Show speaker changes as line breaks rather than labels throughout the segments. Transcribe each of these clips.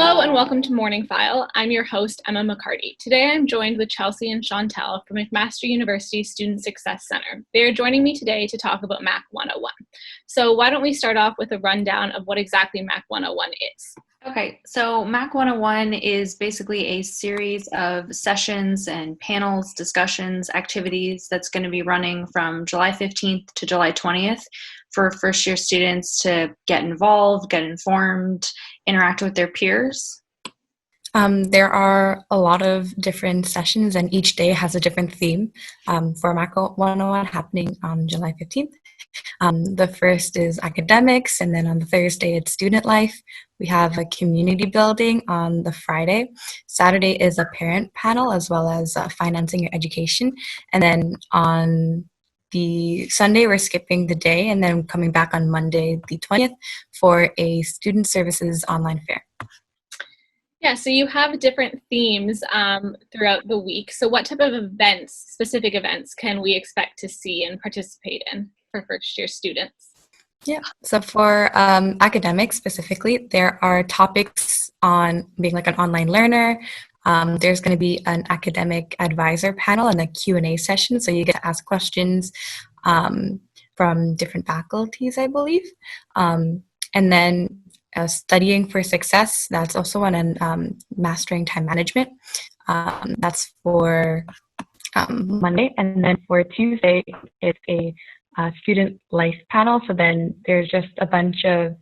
Hello and welcome to MorningFile. I'm your host, Emma McCarty. Today I'm joined with Chelsea and Chantelle from McMaster University Student Success Center. They are joining me today to talk about Mac 101. So why don't we start off with a rundown of what exactly Mac 101 is?
Okay, so Mac 101 is basically a series of sessions and panels, discussions, activities that's going to be running from July 15th to July 20th for first year students to get involved, get informed, interact with their peers.
There are a lot of different sessions, and each day has a different theme for Mac 101 happening on July 15th. The first is academics, and then on the Thursday, it's student life. We have a community building on the Friday. Saturday is a parent panel, as well as financing your education. And then on the Sunday, we're skipping the day, and then coming back on Monday, the 20th, for a student services online fair.
Yeah, so you have different themes throughout the week. So what type of events, specific events, can we expect to see and participate in for first year students?
Yeah, so for academics specifically, there are topics on being like an online learner. There's going to be an academic advisor panel and a Q&A session, so you get to ask questions from different faculties, I believe. And then studying for success, that's also one, and mastering time management. That's for Monday. And then for Tuesday, it's a student life panel. So then there's just a bunch of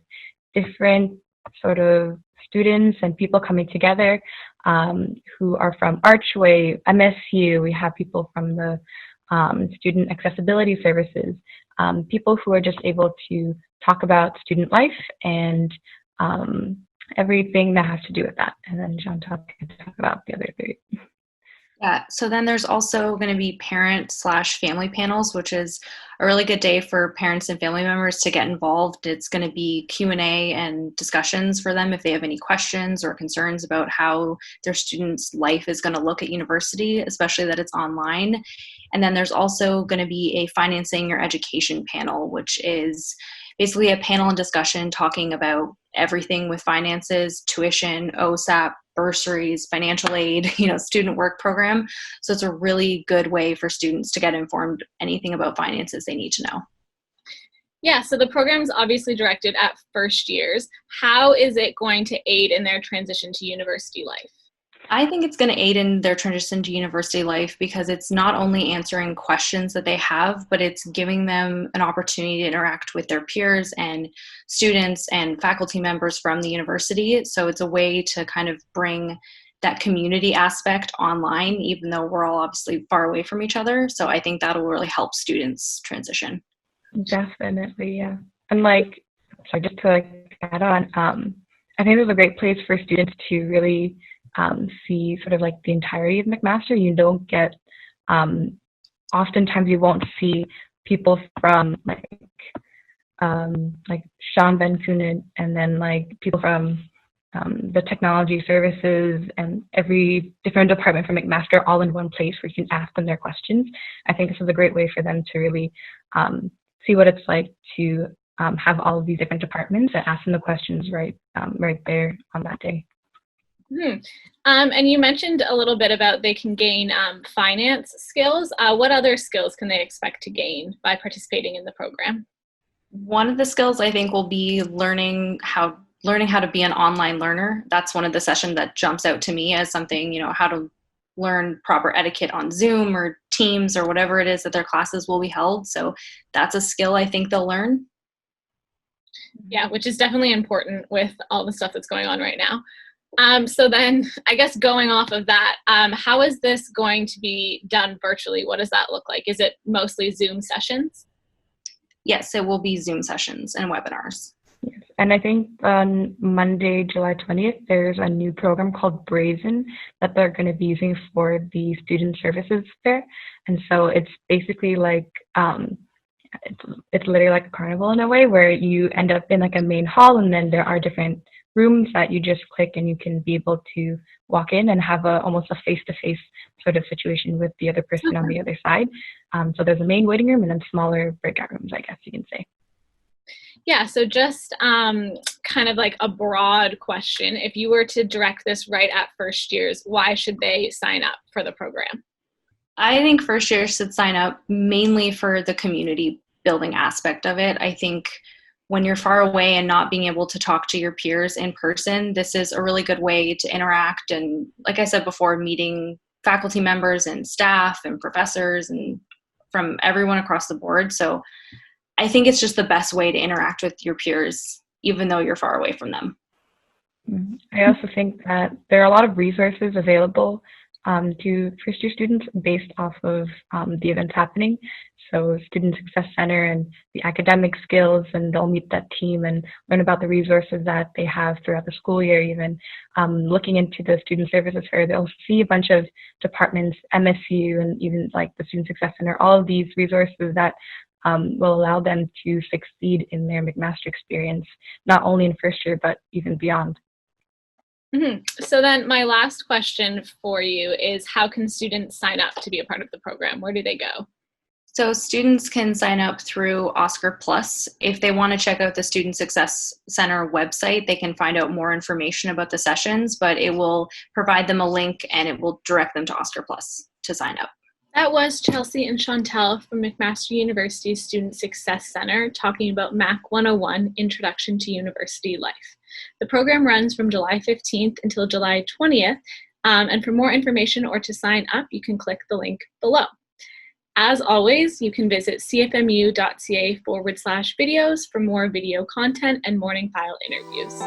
different sort of students and people coming together who are from Archway, MSU. We have people from the Student Accessibility Services, people who are just able to talk about student life and everything that has to do with that. And then Chantelle can talk about the other three.
Yeah, so then there's also going to be parent/family panels, which is a really good day for parents and family members to get involved. It's going to be Q&A and discussions for them if they have any questions or concerns about how their student's life is going to look at university, especially that it's online. And then there's also going to be a financing your education panel, which is basically a panel and discussion talking about everything with finances, tuition, OSAP, bursaries, financial aid, student work program. So it's a really good way for students to get informed anything about finances they need to know.
Yeah, so the program is obviously directed at first years. How is it going to aid in their transition to university life?
I think it's going to aid in their transition to university life because it's not only answering questions that they have, but it's giving them an opportunity to interact with their peers and students and faculty members from the university. So it's a way to kind of bring that community aspect online, even though we're all obviously far away from each other. So I think that'll really help students transition.
Definitely, yeah. And just to add on, I think it's a great place for students to really see sort of like the entirety of McMaster. You don't get, oftentimes you won't see people from like Sean Van Kunen and then like people from the technology services and every different department from McMaster all in one place where you can ask them their questions. I think this is a great way for them to really see what it's like to have all of these different departments and ask them the questions right there on that day.
And you mentioned a little bit about they can gain finance skills. What other skills can they expect to gain by participating in the program?
One of the skills I think will be learning how to be an online learner. That's one of the sessions that jumps out to me as something, how to learn proper etiquette on Zoom or Teams or whatever it is that their classes will be held. So that's a skill I think they'll learn.
Yeah, which is definitely important with all the stuff that's going on right now. So then I guess going off of that, how is this going to be done virtually? What does that look like? Is it mostly Zoom sessions?
Yes, it will be Zoom sessions and webinars.
Yes. And I think on Monday, July 20th, there's a new program called Bryne that they're going to be using for the student services fair. And so it's basically like, it's literally like a carnival in a way where you end up in like a main hall and then there are different rooms that you just click and you can be able to walk in and have almost a face-to-face sort of situation with the other person on the other side. So there's a main waiting room and then smaller breakout rooms, I guess you can say.
Yeah, so just kind of like a broad question. If you were to direct this right at first years, why should they sign up for the program?
I think first years should sign up mainly for the community building aspect of it. I think when you're far away and not being able to talk to your peers in person, this is a really good way to interact. And like I said before, meeting faculty members and staff and professors and from everyone across the board. So I think it's just the best way to interact with your peers, even though you're far away from them.
I also think that there are a lot of resources available to first-year students based off of the events happening. So Student Success Center and the academic skills, and they'll meet that team and learn about the resources that they have throughout the school year. Even looking into the Student Services Fair, they'll see a bunch of departments, MSU, and even like the Student Success Center, all of these resources that will allow them to succeed in their McMaster experience, not only in first year, but even beyond.
Mm-hmm. So then my last question for you is, how can students sign up to be a part of the program? Where do they go?
So students can sign up through Oscar Plus. If they want to check out the Student Success Center website, they can find out more information about the sessions, but it will provide them a link and it will direct them to Oscar Plus to sign up.
That was Chelsea and Chantelle from McMaster University's Student Success Center talking about Mac 101, Introduction to University Life. The program runs from July 15th until July 20th, and for more information or to sign up, you can click the link below. As always, you can visit cfmu.ca/videos for more video content and MorningFile interviews.